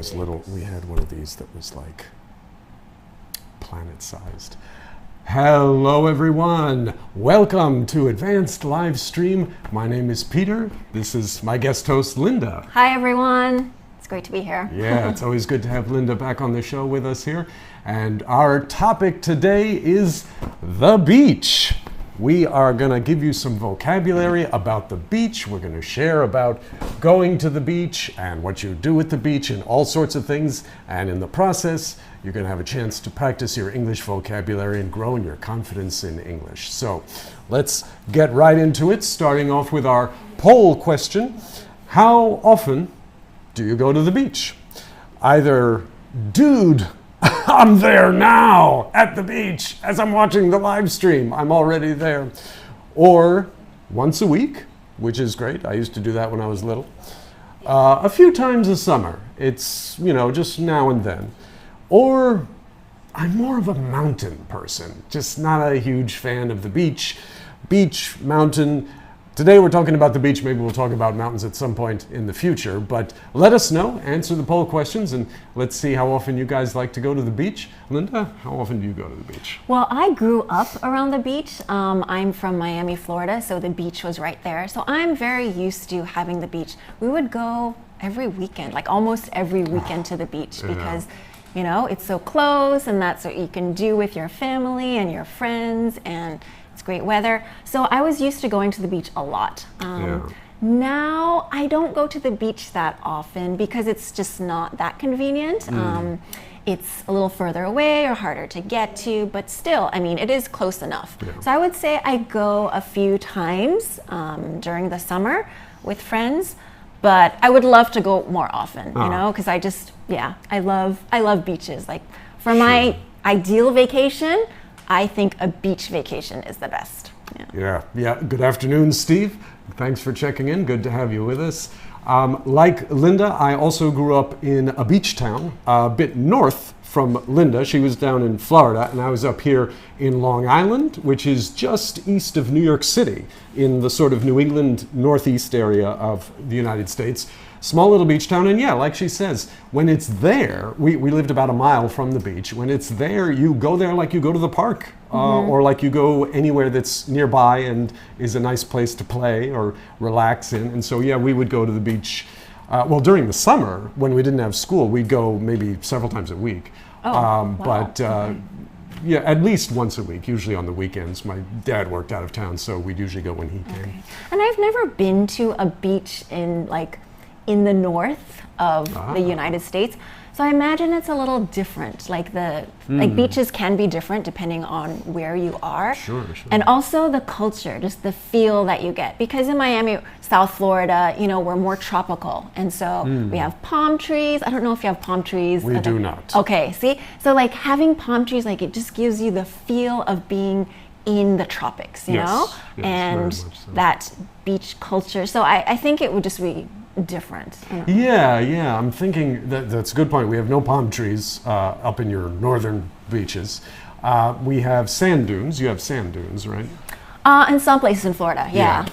was little, we had one of these that was like planet-sized. Hello everyone, welcome to Advanced Live Stream. My name is Peter, this is my guest host Linda. Hi everyone, it's great to be here. Yeah, it's always good to have Linda back on the show with us here. And our topic today is the beach. We are going to give you some vocabulary about the beach. We're going to share about going to the beach and what you do at the beach and all sorts of things. And in the process, you're going to have a chance to practice your English vocabulary and grow in your confidence in English. So let's get right into it, starting off with our poll question. How often do you go to the beach? Either, dude, I'm there now at the beach as I'm watching the live stream. I'm already there. Or once a week, which is great. I used to do that when I was little. A few times a summer. It's, you know, just now and then. Or I'm more of a mountain person, just not a huge fan of the beach. Beach, mountain. Today we're talking about the beach. Maybe we'll talk about mountains at some point in the future. But let us know, answer the poll questions, and let's see how often you guys like to go to the beach. Linda, how often do you go to the beach? Well, I grew up around the beach. I'm from Miami, Florida, so the beach was right there. So I'm very used to having the beach. We would go every weekend, like almost every weekend to the beach because, you know, it's so close and that's what you can do with your family and your friends, and it's great weather. So I was used to going to the beach a lot. Now I don't go to the beach that often because it's just not that convenient. It's a little further away or harder to get to, but still, I mean, it is close enough. So I would say I go a few times during the summer with friends, but I would love to go more often, you know, because I just, I love beaches. Like for my ideal vacation, I think a beach vacation is the best. Yeah. Good afternoon, Steve. Thanks for checking in. Good to have you with us. Like Linda, I also grew up in a beach town, a bit north from Linda. She was down in Florida, and I was up here in Long Island, which is just east of New York City, in the sort of New England northeast area of the United States. Small little beach town, and yeah, like she says, when it's there, we lived about a mile from the beach. When it's there, you go there like you go to the park, or like you go anywhere that's nearby and is a nice place to play or relax in. And so yeah, we would go to the beach. Well, during the summer, when we didn't have school, we'd go maybe several times a week. But yeah, at least once a week, usually on the weekends. My dad worked out of town, so we'd usually go when he came. And I've never been to a beach in the north of the United States. So I imagine it's a little different. Like like beaches can be different depending on where you are. Sure. And also the culture, just the feel that you get. Because in Miami, South Florida, you know, we're more tropical. And so we have palm trees. I don't know if you have palm trees. We do not. Okay, see? So like having palm trees, like it just gives you the feel of being in the tropics, you know? Yes, and very much so. That beach culture. So I think it would just be different. Yeah, I'm thinking that's a good point. We have no palm trees up in your northern beaches. We have sand dunes. You have sand dunes, right? In some places in Florida, yeah.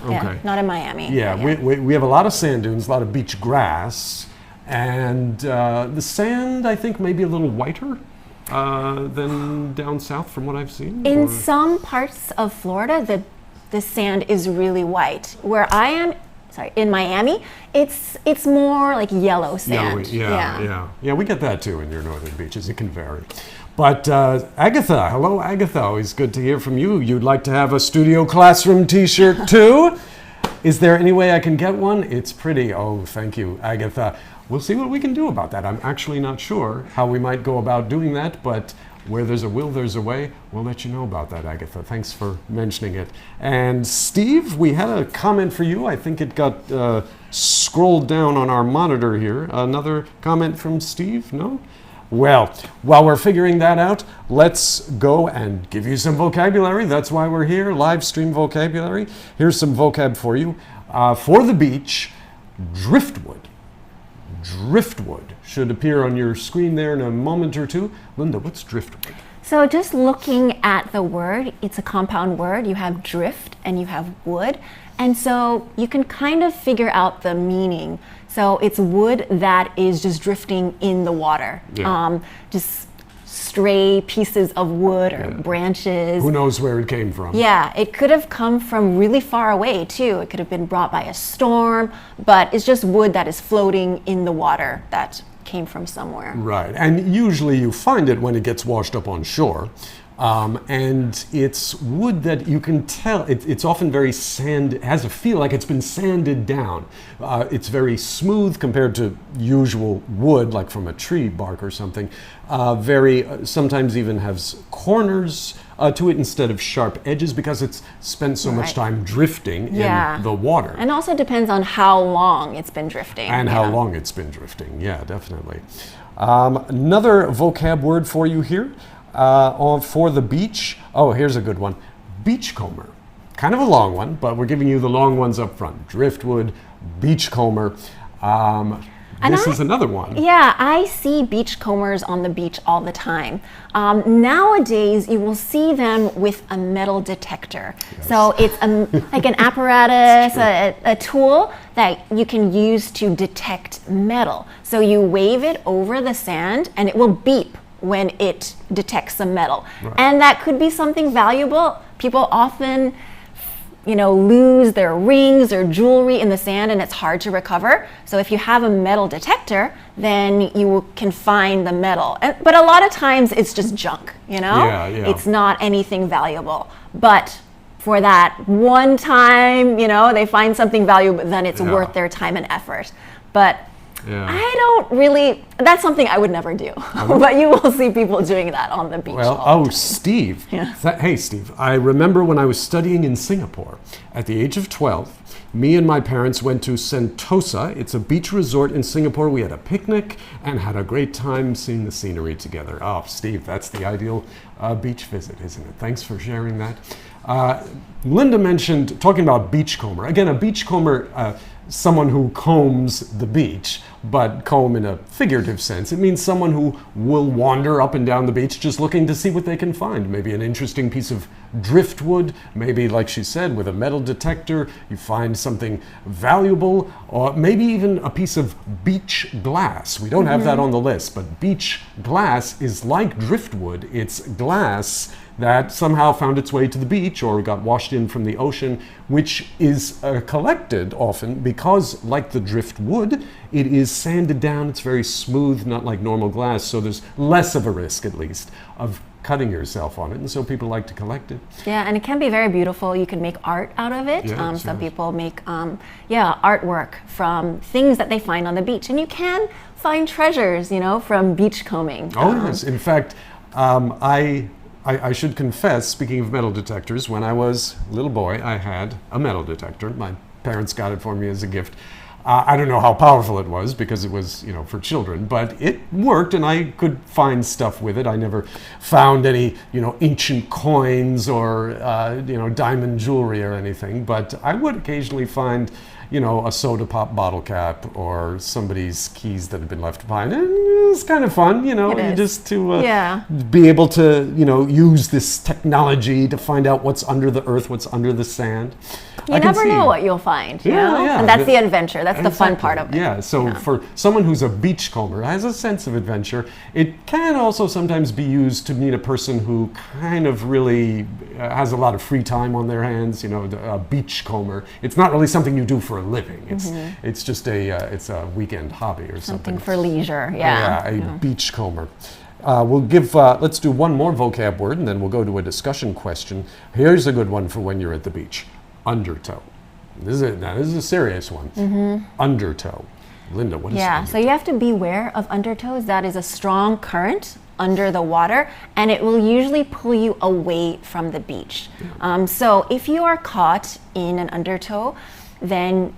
Not in Miami. Yeah, we have a lot of sand dunes, a lot of beach grass, and the sand, I think, may be a little whiter than down south from what I've seen. In some parts of Florida, the sand is really white. Where I am, in Miami, it's more like yellow sand. Yeah, we get that too in your northern beaches. It can vary. But Agatha, hello Agatha, always good to hear from you. You'd like to have a Studio Classroom t-shirt too? Is there any way I can get one? It's pretty. Oh, thank you, Agatha. We'll see what we can do about that. I'm actually not sure how we might go about doing that, but where there's a will, there's a way. We'll let you know about that, Agatha. Thanks for mentioning it. And Steve, we had a comment for you. I think it got scrolled down on our monitor here. Another comment from Steve? No? Well, while we're figuring that out, let's go and give you some vocabulary. That's why we're here, live stream vocabulary. Here's some vocab for you. For the beach, driftwood. Driftwood should appear on your screen there in a moment or two. Linda, what's driftwood? So just looking at the word, it's a compound word. You have drift and you have wood. And so you can kind of figure out the meaning. So it's wood that is just drifting in the water. Yeah. Just stray pieces of wood or branches. Who knows where it came from? Yeah, it could have come from really far away too. It could have been brought by a storm, but it's just wood that is floating in the water that came from somewhere. Right, and usually you find it when it gets washed up on shore. And it's wood that you can tell, it's often very it has a feel like it's been sanded down. It's very smooth compared to usual wood, like from a tree bark or something. Sometimes even has corners to it instead of sharp edges because it's spent so much time drifting in the water. And also depends on how long it's been drifting. And how long it's been drifting, yeah, definitely. Another vocab word for you here. For the beach, here's a good one. Beachcomber. Kind of a long one, but we're giving you the long ones up front. Driftwood, beachcomber. This is another one. Yeah, I see beachcombers on the beach all the time. Nowadays, you will see them with a metal detector. Yes. So it's like an apparatus, a tool that you can use to detect metal. So you wave it over the sand and it will beep when it detects some metal. Right. And that could be something valuable. People often, lose their rings or jewelry in the sand and it's hard to recover. So if you have a metal detector, then you can find the metal. But a lot of times it's just junk, Yeah. It's not anything valuable. But for that one time, they find something valuable, then it's worth their time and effort. But I don't really, that's something I would never do. But you will see people doing that on the beach. Well, Steve. Hey, Steve, I remember when I was studying in Singapore. At the age of 12, me and my parents went to Sentosa. It's a beach resort in Singapore. We had a picnic and had a great time seeing the scenery together. Oh, Steve, that's the ideal beach visit, isn't it? Thanks for sharing that. Linda mentioned, talking about beachcomber. Again, a beachcomber, someone who combs the beach, but comb in a figurative sense. It means someone who will wander up and down the beach just looking to see what they can find. Maybe an interesting piece of driftwood, maybe, like she said, with a metal detector, you find something valuable, or maybe even a piece of beach glass. We don't have that on the list, but beach glass is like driftwood. It's glass that somehow found its way to the beach or got washed in from the ocean, which is collected often because, like the driftwood, it is sanded down. It's very smooth, not like normal glass, so there's less of a risk, at least, of cutting yourself on it, and so people like to collect it. Yeah, and it can be very beautiful. You can make art out of it. Some people make artwork from things that they find on the beach, and you can find treasures, from beach combing. Yes. In fact, I should confess, speaking of metal detectors, when I was a little boy, I had a metal detector. My parents got it for me as a gift. I don't know how powerful it was because it was, for children, but it worked and I could find stuff with it. I never found any, ancient coins or, diamond jewelry or anything, but I would occasionally find, a soda pop bottle cap or somebody's keys that had been left behind. And it's kind of fun, just to be able to, use this technology to find out what's under the earth, what's under the sand. You never know what you'll find, Yeah. And that's the adventure. That's the fun part of it. Yeah, so for someone who's a beachcomber, has a sense of adventure, it can also sometimes be used to meet a person who kind of really has a lot of free time on their hands, a beachcomber. It's not really something you do for a living. It's just it's a weekend hobby or something. Something for leisure, beachcomber. Let's do one more vocab word and then we'll go to a discussion question. Here's a good one for when you're at the beach. Undertow. This is a serious one. Undertow. Linda, what is undertow? So you have to beware of undertows. That is a strong current under the water, and it will usually pull you away from the beach. So if you are caught in an undertow, then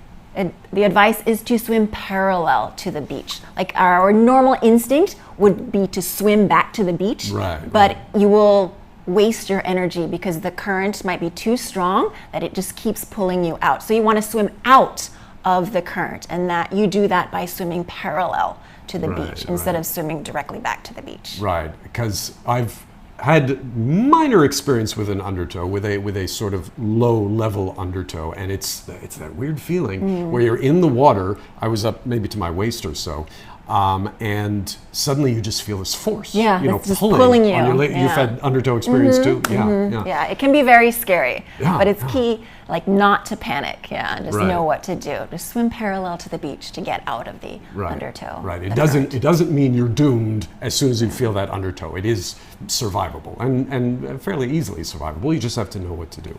the advice is to swim parallel to the beach. Like our normal instinct would be to swim back to the beach, but you will waste your energy because the current might be too strong that it just keeps pulling you out. So you want to swim out of the current, and that you do that by swimming parallel to the beach instead of swimming directly back to the beach. Right, because I've had minor experience with an undertow, with a sort of low-level undertow, and it's that weird feeling where you're in the water. I was up maybe to my waist or so, and suddenly you just feel this force, it's pulling you. On your leg. You've had undertow experience too? Yeah, it can be very scary, but it's key, like, not to panic, and just Right. know what to do. Just swim parallel to the beach to get out of the undertow. Right. the current. It doesn't mean you're doomed as soon as you feel that undertow. It is survivable and fairly easily survivable. You just have to know what to do.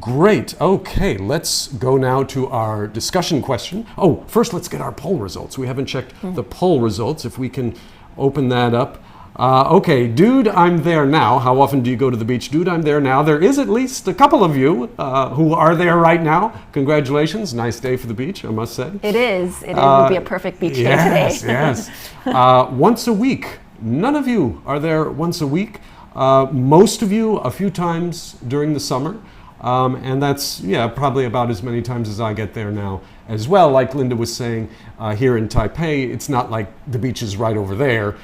Great. Okay, let's go now to our discussion question. Oh, first let's get our poll results. We haven't checked the poll results. If we can open that up. Okay, Dude, I'm there now. How often do you go to the beach? Dude, I'm there now. There is at least a couple of you who are there right now. Congratulations. Nice day for the beach, I must say. It is. It would be a perfect beach day today. Yes. Once a week. None of you are there once a week. Most of you a few times during the summer. And that's, probably about as many times as I get there now as well. Like Linda was saying, here in Taipei, it's not like the beach is right over there.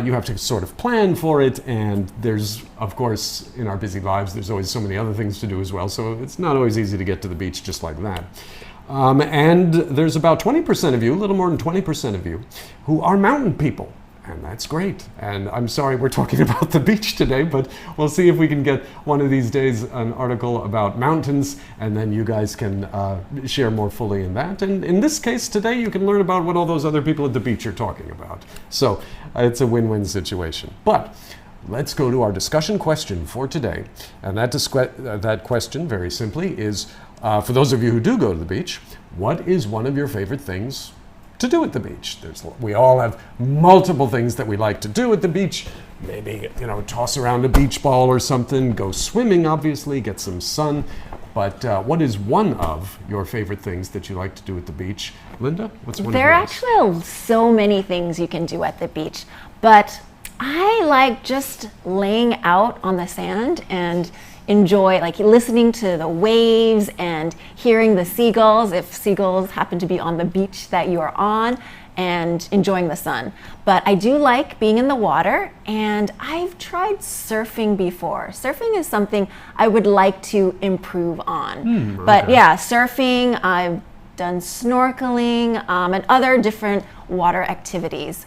You have to sort of plan for it, and there's, of course, in our busy lives, there's always so many other things to do as well, so it's not always easy to get to the beach just like that. And there's about 20% of you, a little more than 20% of you, who are mountain people. And that's great. And I'm sorry we're talking about the beach today, but we'll see if we can get one of these days an article about mountains, and then you guys can share more fully in that. And in this case today, you can learn about what all those other people at the beach are talking about. So it's a win-win situation. But let's go to our discussion question for today. And that question, very simply, is for those of you who do go to the beach, what is one of your favorite things to do at the beach? We all have multiple things that we like to do at the beach. Maybe, toss around a beach ball or something, go swimming, obviously, get some sun. But what is one of your favorite things that you like to do at the beach? Linda, what's one of yours? There are actually so many things you can do at the beach, but I like just laying out on the sand and enjoy, like, listening to the waves and hearing the seagulls, if seagulls happen to be on the beach that you are on, and enjoying the sun. But I do like being in the water, and I've tried surfing before. Surfing is something I would like to improve on. But yeah, surfing, I've done snorkeling, and other different water activities.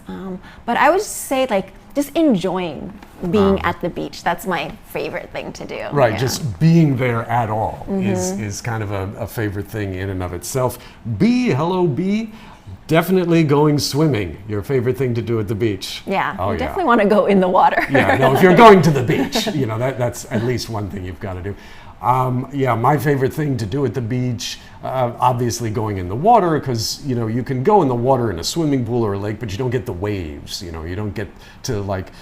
But I would say, like, just enjoying being at the beach. That's my favorite thing to do. Right, just being there at all is kind of a favorite thing in and of itself. B, hello B, definitely going swimming, your favorite thing to do at the beach. Yeah, you definitely want to go in the water. Yeah, no, if you're going to the beach, that's at least one thing you've got to do. My favorite thing to do at the beach, obviously going in the water, because you can go in the water in a swimming pool or a lake, but you don't get the waves. You don't get to, like,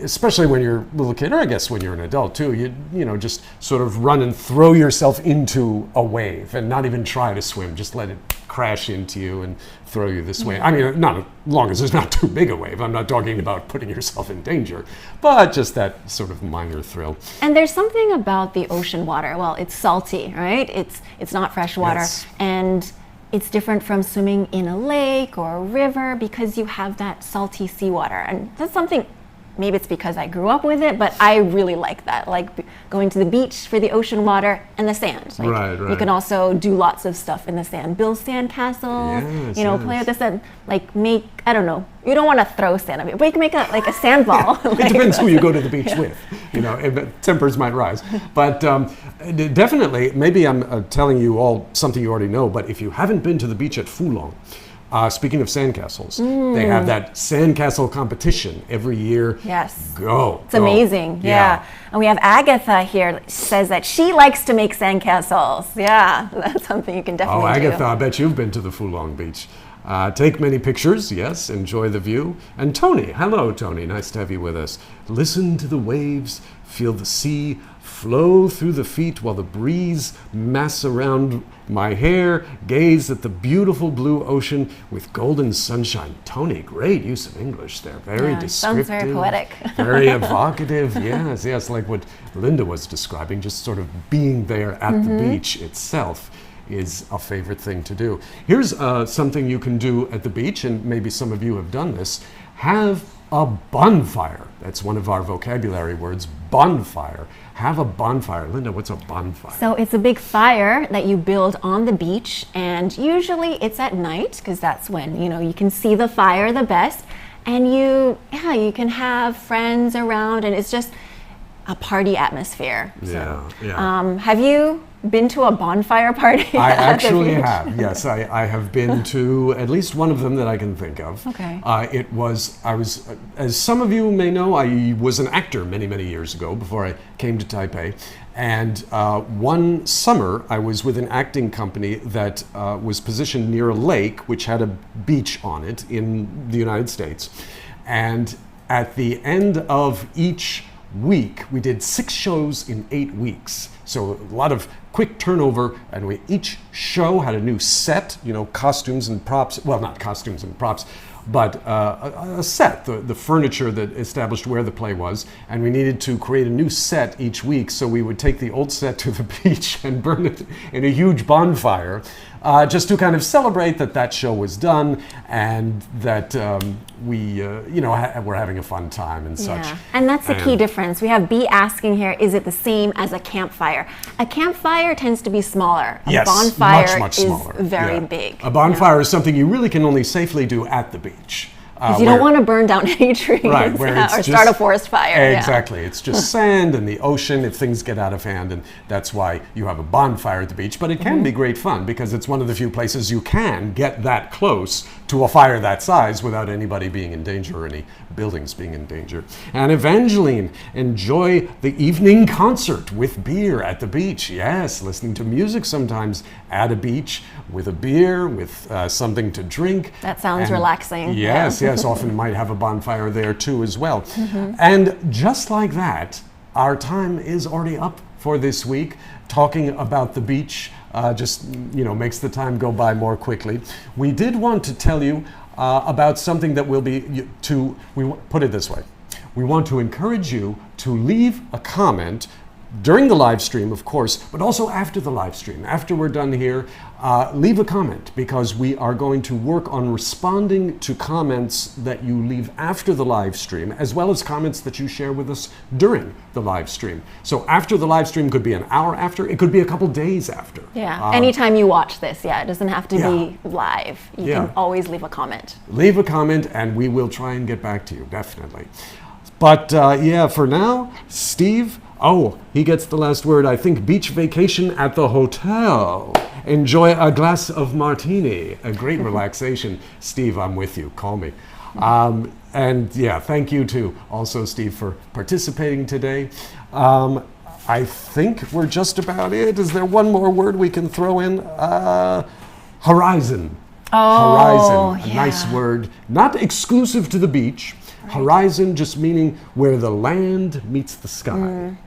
especially when you're a little kid, or I guess when you're an adult too, you just sort of run and throw yourself into a wave and not even try to swim, just let it crash into you and throw you this way. I mean, not as long as it's not too big a wave. I'm not talking about putting yourself in danger, but just that sort of minor thrill. And there's something about the ocean water. Well, it's salty, right? It's not fresh water. Yes. And it's different from swimming in a lake or a river because you have that salty seawater. And that's something, maybe it's because I grew up with it, but I really like that. Like going to the beach for the ocean water and the sand. Like, right. You can also do lots of stuff in the sand. Build sand castles, play with the sand. Like make, I don't know, you don't want to throw sand at it, but you can make a sand ball. It depends who you go to the beach with. Tempers might rise. But definitely, maybe I'm telling you all something you already know, but if you haven't been to the beach at Fulong, speaking of sandcastles, they have that sandcastle competition every year. Yes. Go. It's amazing. Yeah. And we have Agatha here, says that she likes to make sandcastles. Yeah, that's something you can definitely do. Oh, Agatha, I bet you've been to the Fulong Beach. Take many pictures, yes, enjoy the view. And Tony, hello Tony, nice to have you with us. Listen to the waves, feel the sea flow through the feet while the breeze mass around my hair, gaze at the beautiful blue ocean with golden sunshine. Tony, great use of English there, very descriptive. Sounds very poetic. Very evocative, yes, like what Linda was describing, just sort of being there at the beach itself is a favorite thing to do. Here's something you can do at the beach, and maybe some of you have done this. have a bonfire. That's one of our vocabulary words, bonfire. Have a bonfire. Linda, what's a bonfire? So it's a big fire that you build on the beach, and usually it's at night because that's when, you can see the fire the best, and you can have friends around, and it's just a party atmosphere. Yeah. Have you been to a bonfire party? I actually have. Yes, I have been to at least one of them that I can think of. Okay. I was, as some of you may know, I was an actor many, many years ago before I came to Taipei. And one summer, I was with an acting company that was positioned near a lake which had a beach on it in the United States. And at the end of each week, we did 6 shows in 8 weeks. So a lot of quick turnover, and each show had a new set, costumes and props. Well, not costumes and props, but a set, the furniture that established where the play was. And we needed to create a new set each week, so we would take the old set to the beach and burn it in a huge bonfire, just to kind of celebrate that show was done and that we're having a fun time and such. Yeah. And that's the key difference. We have B asking here, is it the same as a campfire? A campfire tends to be smaller. A bonfire much is smaller. very big. A bonfire is something you really can only safely do at the beach. Because you don't want to burn down any trees or start a forest fire. Exactly. It's just sand and the ocean if things get out of hand, and that's why you have a bonfire at the beach. But it can be great fun because it's one of the few places you can get that close to a fire that size without anybody being in danger or any buildings being in danger. And Evangeline, enjoy the evening concert with beer at the beach. Yes, listening to music sometimes at a beach with a beer, with something to drink. That sounds relaxing. Yes, yes, often might have a bonfire there too as well. And just like that, our time is already up for this week. Talking about the beach just makes the time go by more quickly. We did want to tell you about something that will be put it this way. We want to encourage you to leave a comment during the live stream, of course, but also after the live stream. After we're done here, leave a comment because we are going to work on responding to comments that you leave after the live stream, as well as comments that you share with us during the live stream. So after the live stream could be an hour after, it could be a couple days after. Yeah, anytime you watch this, it doesn't have to be live. You can always leave a comment. Leave a comment and we will try and get back to you, definitely. But for now, Steve, he gets the last word. I think beach vacation at the hotel. Enjoy a glass of martini. A great relaxation. Steve, I'm with you. Call me. Thank you to also Steve for participating today. I think we're just about it. Is there one more word we can throw in? Horizon. Horizon. A nice word. Not exclusive to the beach. Right. Horizon just meaning where the land meets the sky.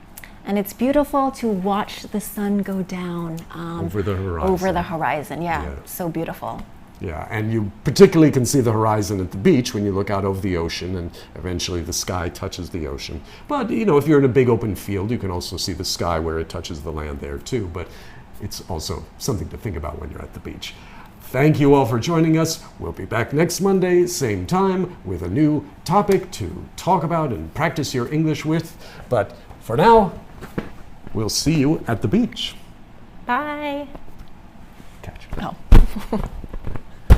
And it's beautiful to watch the sun go down over the horizon. Yeah, so beautiful. Yeah, and you particularly can see the horizon at the beach when you look out over the ocean, and eventually the sky touches the ocean. But, if you're in a big open field, you can also see the sky where it touches the land there too. But it's also something to think about when you're at the beach. Thank you all for joining us. We'll be back next Monday, same time, with a new topic to talk about and practice your English with. But for now, we'll see you at the beach. Bye. Catch you. Oh.